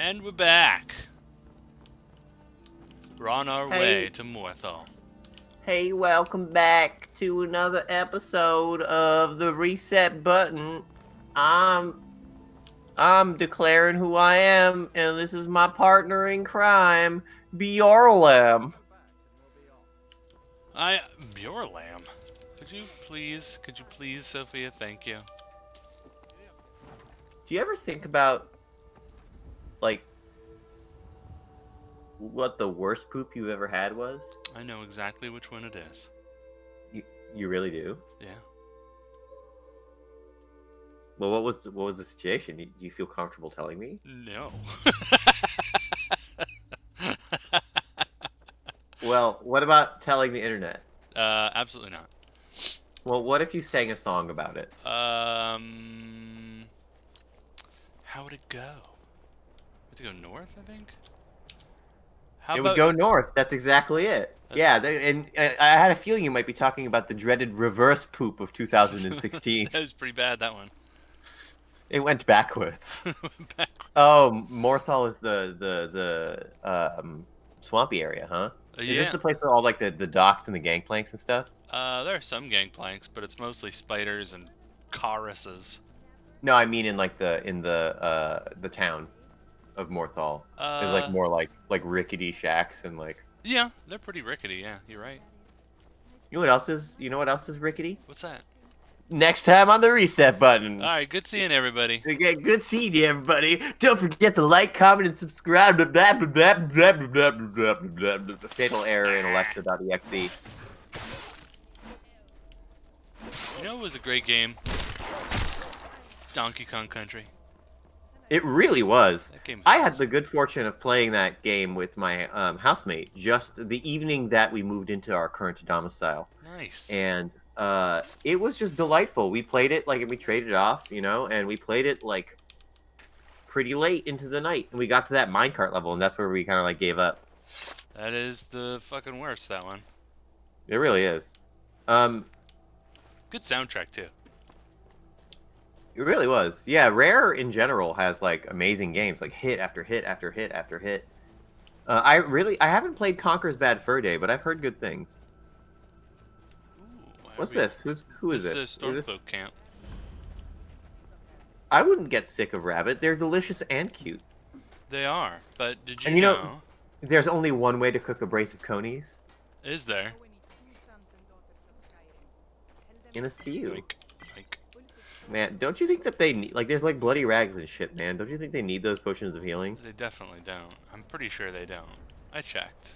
And we're back. We're on our Hey, way to Morthal. hey, welcome back to another episode of the Reset Button. I'm I'm declaring who I am, and this is my partner in crime, Bjorlam. Your lamb. Could you please, Sophia, thank you. Do you ever think about like what the worst poop you ever had was? I know exactly which one it is. You, you really do? Yeah. Well, what was the situation? Do you feel comfortable telling me? No. Well, what about telling the internet? Absolutely not. Well, what if you sang a song about it? How would it go? We have to go north, I think? How It would about... go north. That's exactly it. That's... Yeah, and I had a feeling you might be talking about the dreaded reverse poop of 2016. That was pretty bad, that one. It went backwards. Backwards. Oh, Morthal is the swampy area, huh? Is this Yeah. the place where all like the docks and the gangplanks and stuff? There are some gangplanks, but it's mostly spiders and choruses. No, I mean in like the town of Morthal. There's like Uh, more like rickety shacks and like yeah, they're pretty rickety. Yeah, you're right. you know what else is rickety? What's that? Next time on the reset All button. right, good seeing everybody. Okay, good seeing you, everybody. Don't forget to like, comment, and subscribe. Blah, blah, blah, blah, blah, blah, blah, blah, blah. Fatal error in Alexa.exe. You know, it was a great game. Donkey Kong Country. It really was. That game's I had awesome. the good fortune of playing that game with my housemate just the evening that we moved into our current domicile. Nice. And it was just delightful. We played it, like, we traded off, and we played it, like, pretty late into the night. And we got to that minecart level, and that's where we kind of, like, gave up. That is the fucking worst, that one. It really is. Um, Good soundtrack, too. It really was. Yeah, Rare in general has like amazing games, like hit after hit after hit after hit. I haven't played Conker's Bad Fur Day, but I've heard good things. Ooh, What's this? Who is This this? is Stormcloak Camp. I wouldn't get sick of rabbit. They're delicious and cute. They are, but did you And know... there's only one way to cook a brace of conies Is there? in a stew. Yoink, yoink. Man, don't you think that they need like there's like bloody rags and shit, man? Don't you think they need those potions of healing? They definitely don't. I'm pretty sure they don't. I checked.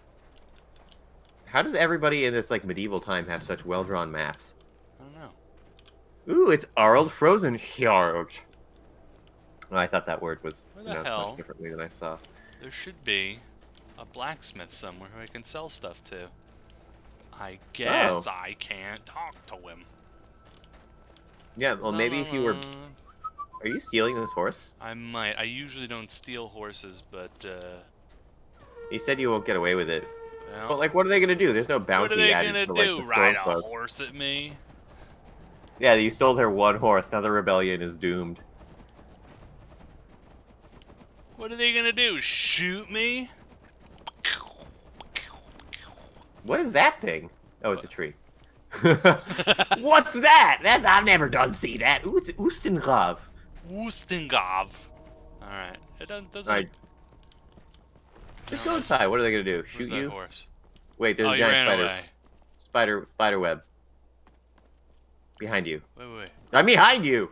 How does everybody in this like medieval time have such well-drawn maps? I don't know. Ooh, it's Arld Frozenfjord. Oh, I thought that word was Where the pronounced hell? much differently than I saw. There should be a blacksmith somewhere who I can sell stuff to. I guess I can't talk to him. Yeah, well, La, maybe la, if you were... la. Are you stealing this horse? I might. I usually don't steal horses, but, You said you won't get away with it. well, But, like, what are they gonna do? There's no what are bounty they added gonna for, like, do? the Ride a Stormcloak. horse at me? Yeah, you stole their one horse. Now the rebellion is doomed. What are they gonna do? Shoot me? What is that thing? Oh, it's a tree. What's that? I've never done see that. Ooh, it's Ustengrav. Woostingov. Alright. It doesn't Alright, just No, go that's- inside. What are they gonna do? Where's Shoot that you? horse? Wait, there's Oh, a you giant ran spider. away. Spider web. Behind you. Wait. I'm behind you!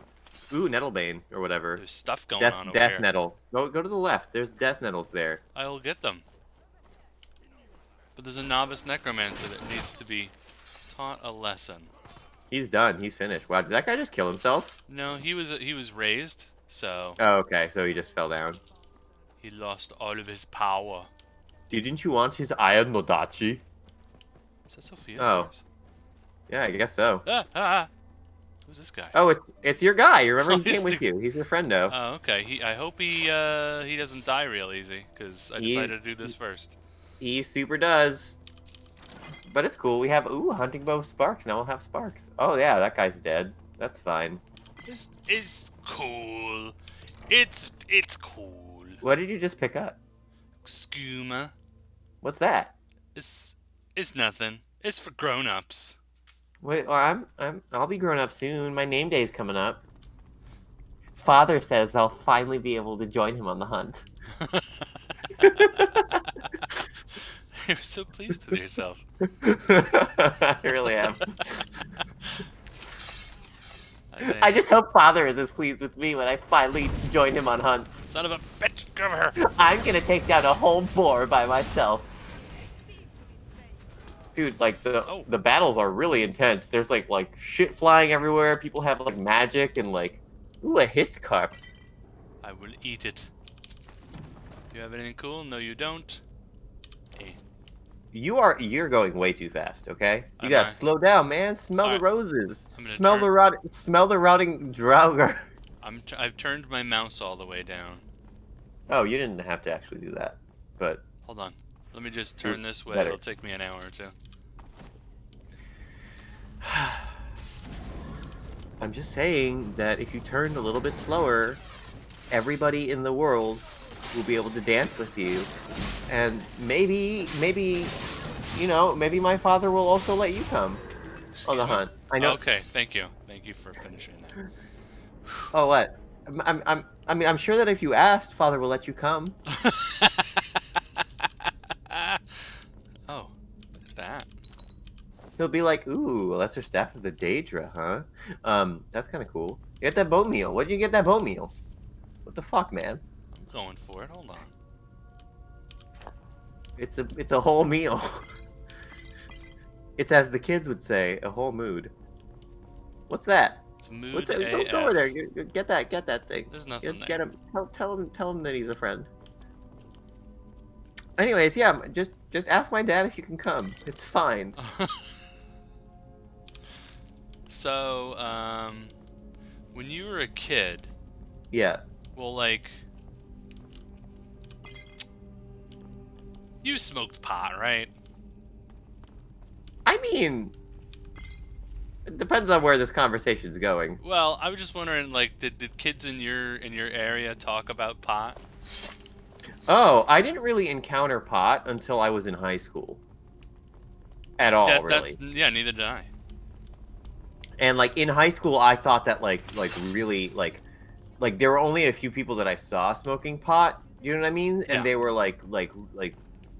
Ooh, Nettlebane, or whatever. There's stuff going Death, on over death here. nettle. Go to the left. There's death nettles there. I will get them. But there's a novice necromancer that needs to be taught a lesson. He's done. He's finished. Wow, did that guy just kill himself? No, he was raised, so Oh, okay. So he just fell down. he lost all of his power. Didn't you want his Iron Nodachi? Is that Sophia's Oh. horse? Yeah, I guess so. Ah! Who's this guy? Oh, it's your guy. You remember Oh, he he's came with the- you. He's your friendo. Oh, okay. I hope he doesn't die real easy, because I He- decided to do this first. He super does. But it's cool. We have hunting bow sparks. Now we'll have sparks. Oh yeah, that guy's dead. That's fine. It's cool. It's cool. What did you just pick up? Skooma. What's that? It's nothing. It's for grown-ups. Wait, I'll be grown up soon. My name day's coming up. Father says I'll finally be able to join him on the hunt. You're so pleased with yourself. I really am. I I just hope Father is as pleased with me when I finally join him on hunts. Son of a bitch, come here. I'm gonna take down a whole boar by myself. Dude, like the battles are really intense. There's like shit flying everywhere. People have like magic and like, ooh, a hist carp. I will eat it. Do you have anything cool? No, you don't. Hey. You're going way too fast. Okay, you gotta slow down, man. Smell the roses. Smell the rotting draugr. I've turned my mouse all the way down. Oh, you didn't have to actually do that, but hold on. Let me just turn this way. Better. It'll take me an hour or two. I'm just saying that if you turned a little bit slower, everybody in the world will be able to dance with you, and maybe, maybe my father will also let you come on the hunt. I know. Okay, thank you for finishing that. Oh, what? I'm sure that if you asked, Father will let you come. Oh, look at that. He'll be like, ooh, Lesser Staff of the Daedra, huh? That's kind of cool. You get that bone meal. Where'd you get that bone meal? What the fuck, man? I'm going for it. Hold on. It's a whole meal. It's, as the kids would say, a whole mood. What's that? It's mood Don't go over there. Get that thing. There's nothing there. Get him. Tell him that he's a friend. Anyways, yeah, just ask my dad if you can come. It's fine. So, when you were a kid, yeah. Well, like, you smoked pot, right? I mean, it depends on where this conversation's going. Well, I was just wondering, like, did kids in your area talk about pot? Oh, I didn't really encounter pot until I was in high school. At all, really. Yeah, neither did I. And like in high school, I thought that like really like there were only a few people that I saw smoking pot. You know what I mean? And Yeah. they were like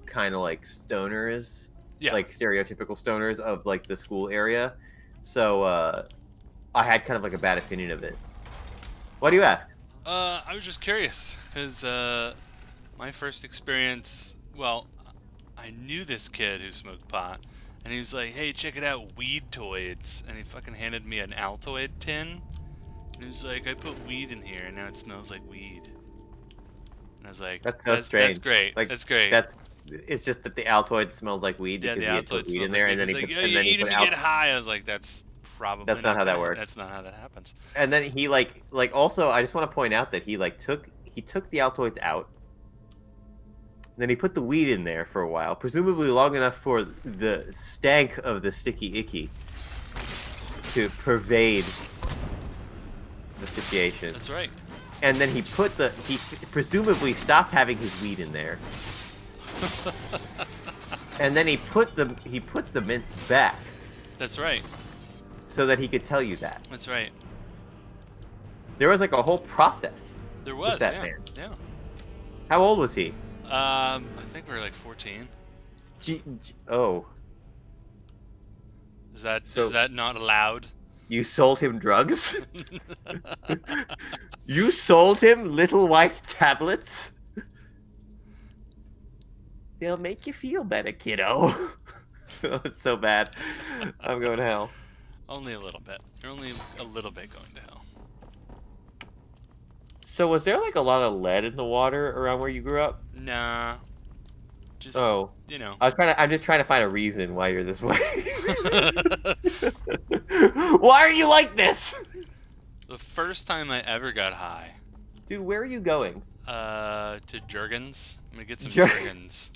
kind of like stoners, like stereotypical stoners of like the school area. So I had kind of like a bad opinion of it. Why do you ask? I was just curious because my first experience. Well, I knew this kid who smoked pot. And he was like, hey, check it out, weed toids. And he fucking handed me an Altoid tin. And he was like, I put weed in here, and now it smells like weed. And I was like, that's great. Like, that's great. It's just that the Altoid smelled like weed because he had put weed in there, and then he like, put, you and then eat him to get high. I was like, that's probably that's not how that works. That's not how that happens. And then he like also, I just want to point out that he like took the Altoids out. Then he put the weed in there for a while, presumably long enough for the stank of the sticky icky to pervade the situation. That's right. And then he presumably stopped having his weed in there. And then he put the mints back. That's right. So that he could tell you that. That's right. There was like a whole process. There was, with that yeah. man. Yeah. How old was he? I think we were like 14. Oh. Is that not allowed? You sold him drugs? You sold him little white tablets? They'll make you feel better, kiddo. Oh, it's so bad. I'm going to hell. Only a little bit. You're only a little bit going to hell. So was there like a lot of lead in the water around where you grew up? Nah. Just, you know. I'm just trying to find a reason why you're this way. Why are you like this? The first time I ever got high. Dude, where are you going? To Jergens. I'm gonna get some Jergens.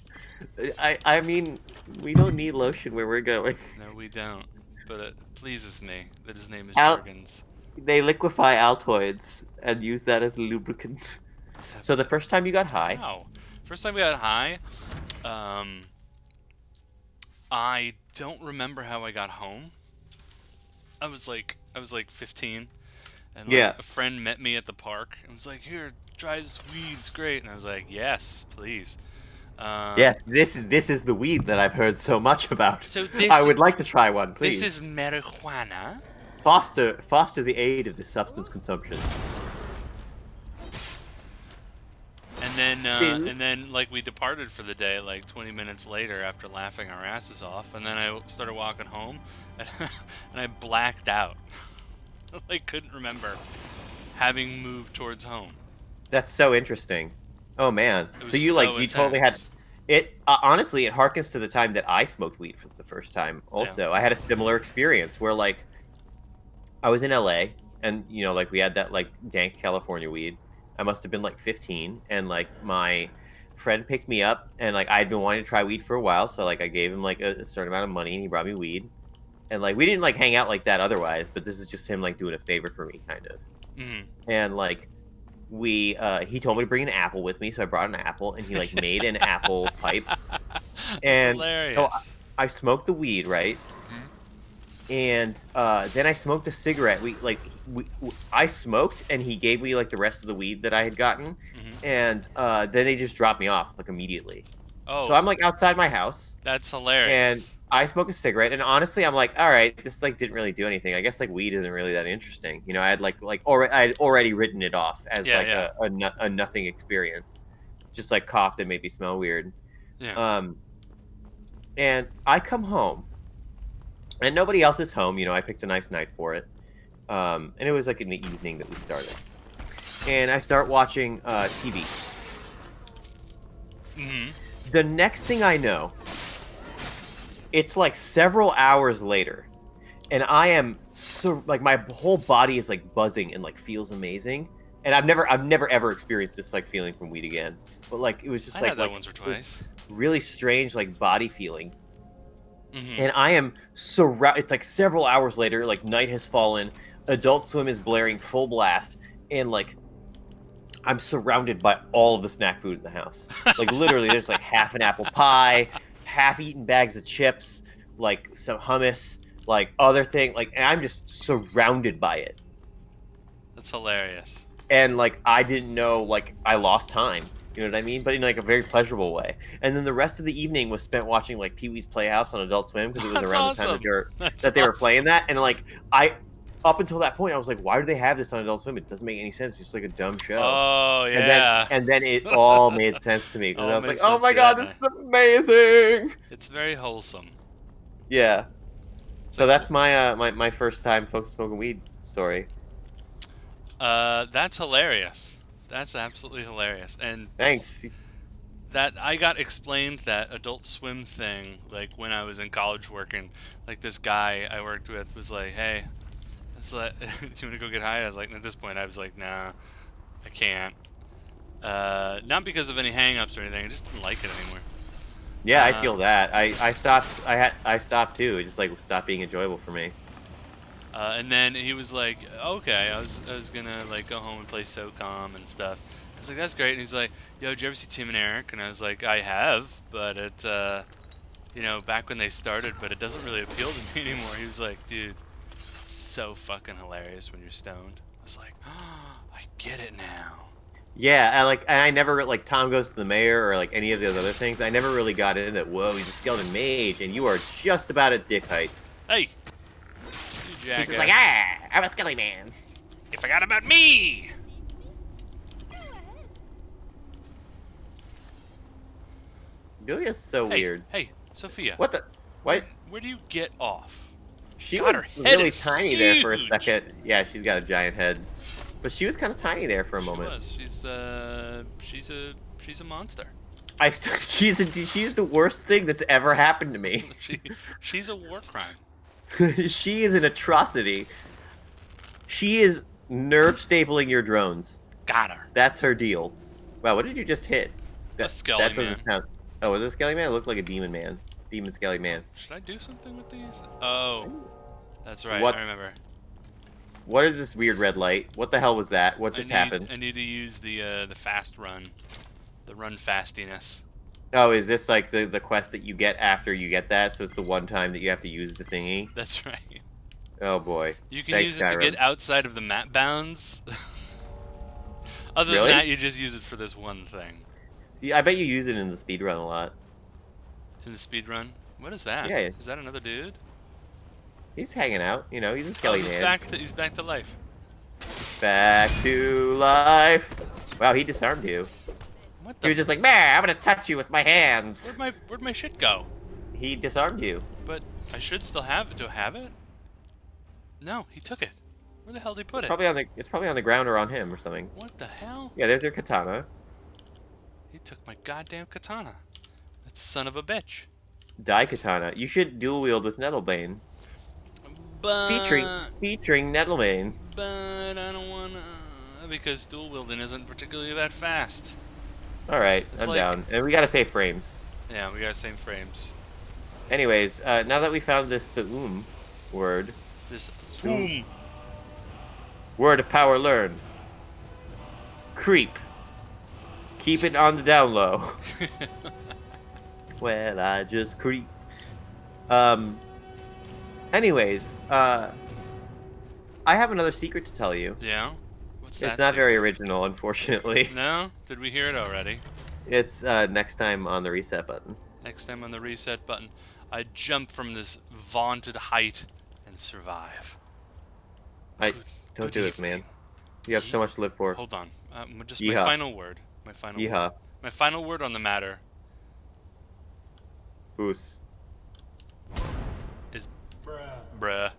I mean, we don't need lotion where we're going. No, we don't. But it pleases me that his name is Jergens. They liquefy Altoids and use that as lubricant. Is that So the first time you got high. wow? First time we got high, um, I don't remember how I got home. I was like 15, and like Yeah. a friend met me at the park and was like, "Here, try this weed. It's great." And I was like, "Yes, please." Um, Yes, this is the weed that I've heard so much about. so I this would like to try one, this please. is marijuana. Foster the aid of this substance consumption. Bing. And then, like, we departed for the day, like 20 minutes later, after laughing our asses off. And then I started walking home, and, and I blacked out. Like, couldn't remember having moved towards home. That's so interesting. Oh man. It So was you like so you totally had intense. it. Honestly, it harkens to the time that I smoked weed for the first time. Yeah. Also, I had a similar experience where like I was in LA, and like we had that like dank California weed. I must have been like 15, and like my friend picked me up, and like I'd been wanting to try weed for a while, so like I gave him like a certain amount of money, and he brought me weed. And like we didn't like hang out like that otherwise, but this is just him like doing a favor for me, kind of. Hmm. And like he told me to bring an apple with me, so I brought an apple, and he like made an apple pipe, That's and so hilarious. I smoked the weed, right? And then I smoked a cigarette. I smoked, and he gave me like the rest of the weed that I had gotten, Hmm. and then they just dropped me off like immediately. So Oh, I'm like outside my house, that's and hilarious. I smoke a cigarette, and honestly, I'm like, all right, this like didn't really do anything. I guess like weed isn't really that interesting. I had I had already written it off as Yeah, like yeah, a nothing experience, just like coughed and made me smell weird. yeah. Um, and I come home, and nobody else is home. I picked a nice night for it. And it was like in the evening that we started, and I start watching TV. Hmm. The next thing I know, it's like several hours later, and I am so like my whole body is like buzzing and like feels amazing. And I've never ever experienced this like feeling from weed again. But like it was just I like had that like once or it was twice. really strange like body feeling. Hmm. And I am it's like several hours later, like night has fallen, Adult Swim is blaring full blast, and like I'm surrounded by all of the snack food in the house. Like literally, there's like half an apple pie, half-eaten bags of chips, like some hummus, like other thing, like, and I'm just surrounded by it. That's hilarious. And like I didn't know, like I lost time. You know what I mean? But in like a very pleasurable way. And then the rest of the evening was spent watching like Pee Wee's Playhouse on Adult Swim because it was That's around the time awesome. That's that they were awesome. playing that. And like I up until that point, I was like, why do they have this on Adult Swim? It doesn't make any sense. It's just like a dumb show. Oh And then yeah. and then it all made sense to me because Oh, I it was made like, oh sense my to god, that this night. is amazing. It's very wholesome. Yeah. It's So like, that's my first time smoking weed story. that's hilarious. That's absolutely hilarious. And Thanks. that I got explained that Adult Swim thing like when I was in college working. Like this guy I worked with was like, "Hey, do you want to go get high?" I was like, at this point, I was like, "Nah, I can't." Not because of any hang-ups or anything. I just didn't like it anymore. Yeah, I feel that. I stopped. I stopped too. It just like stopped being enjoyable for me. And then he was like, "Okay, I was gonna like go home and play SOCOM and stuff." I was like, "That's great." And he's like, "Yo, did you ever see Tim and Eric?" And I was like, "I have, but back when they started, but it doesn't really appeal to me anymore." He was like, "Dude, it's so fucking hilarious when you're stoned." I was like, "Oh, I get it now." Yeah, I never like Tom Goes to the Mayor or like any of those other things. I never really got into that. Whoa, he's a skeleton mage, and you are just about at dick height. Hey, you He's just like, jackass! I'm a skelly man. You forgot about me. Julia's so Hey, weird. hey, Sophia. What the? What? Where do you get off? She God, was her head really is tiny there for a huge. second. Yeah, she's got a giant head, but she was kind of tiny there for a She moment. was. She's a monster. She's the worst thing that's ever happened to me. She's a war crime. She is an atrocity. She is nerve stapling your drones. Got her. That's her deal. Wow, what did you just hit? A skelly that man. doesn't sound. Oh, was it a skelly man? It looked like a demon man. Demon skelly man. Should I do something with these? Oh, that's right. What? I remember. What is this weird red light? What the hell was that? What just happened? I need to use the fast run, the run fastiness. Oh, is this like the quest that you get after you get that? So it's the one time that you have to use the thingy? That's right. Oh boy. You can Thanks, use it to Skyrim. get outside of the map bounds. Other than Really? that, you just use it for this one thing. Yeah, I bet you use it in the speedrun a lot. In the speed run. What is that? Yeah. Is that another dude? He's hanging out. You know, he's a Oh, skelly man. he's back to life. Back to life. Wow, he disarmed you. What He the? was just like, man, I'm gonna touch you with my hands. Where'd my shit go? He disarmed you. But I should still have it. Do I have it? No, he took it. Where the hell did he put it? It's probably on the ground or on him or something. What the hell? Yeah, there's your katana. He took my goddamn katana. That son of a bitch. Dai katana. You should dual wield with Nettlebane. But Featuring Nettlebane. But I don't wanna, because dual wielding isn't particularly that fast. All right, It's I'm like- down, and we gotta save frames. Yeah, we got the same frames. Anyways, now that we found the word, This boom. word of power learned. Creep. Keep it on the down low. Well, I just creep. Anyways, I have another secret to tell you. Yeah. What's that? It's not very original, unfortunately. No? Did we hear it already? It's next time on the reset button. Next time on the reset button, I jump from this vaunted height and survive. Don't good do this, man. evening. You have so much to live for. Hold on. Just my Yeehaw. final word. My final word. Yeehaw. My final word on the matter Oos. is bruh.